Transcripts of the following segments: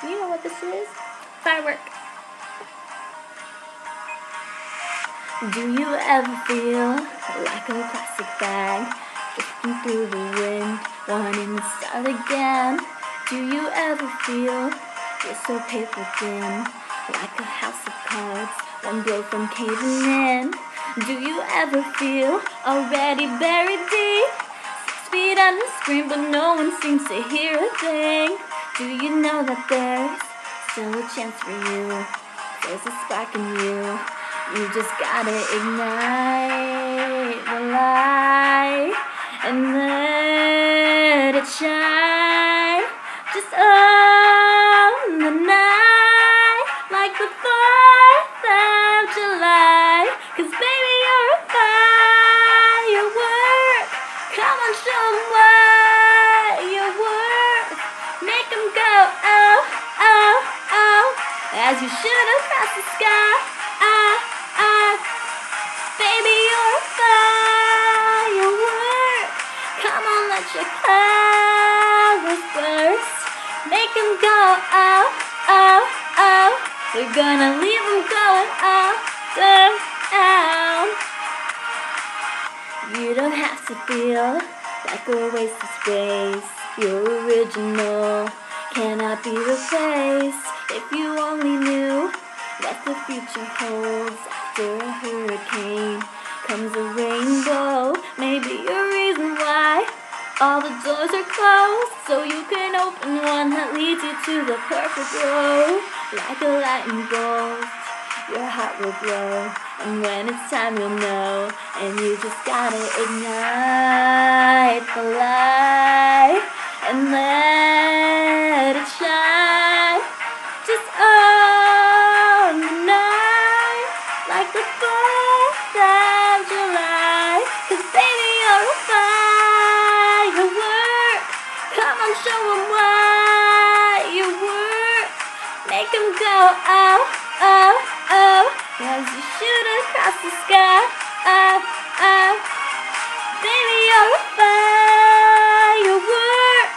Do you know what this is? Firework. Do you ever feel like a plastic bag drifting through the wind, wanting to start again? Do you ever feel you're so paper thin, like a house of cards, one blow from caving in? Do you ever feel already buried deep, 6 feet under the screen, but no one seems to hear a thing? Do you know that there's still a chance for you? There's a spark in you. You just gotta ignite the light and let it shine. Just on the night, like the 4th of July. 'Cause baby, you're a firework. Come on, show 'em what you're worth. Make 'em go, oh, oh, oh, as you shoot across the sky. Baby, you're a firework. Come on, let your colors burst. Make 'em go, oh, oh, oh. We're gonna leave 'em going, oh, down. You don't have to feel like a waste of space. You're original, cannot be replaced. If you only knew what the future holds. After a hurricane comes a rainbow. Maybe a reason why all the doors are closed, so you can open one that leads you to the perfect road. Like a lightning bolt, your heart will glow, and when it's time you'll know. And you just gotta ignite the light and let it shine. Just on the night, like the 4th of July. 'Cause baby, you're a firework. Come on, show 'em what you're worth. Make 'em go, oh, oh, oh, as you shoot across the sky. Oh, oh. Baby, you're a firework.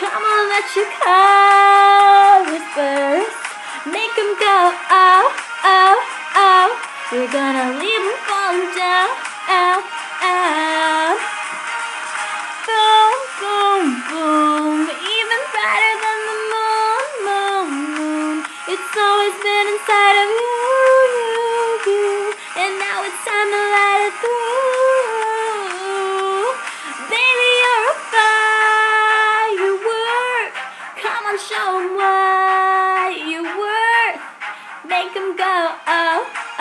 Come on, let your colors burst. Make 'em go, oh, oh, oh. We're gonna leave 'em falling down, oh, oh. Boom, boom, boom, even brighter than the moon, moon, moon. It's always been inside of you, you, and now it's time to light it through. Baby, you're a firework. Come on, show 'em what you're worth. Make 'em go, oh,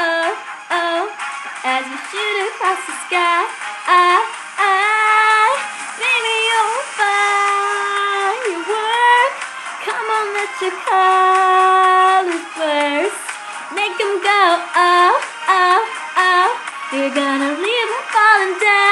oh, oh, as you shoot across the sky. Baby, you're a firework. Come on, let your colors burst. Make 'em go, oh, oh, oh. You're gonna leave 'em falling down.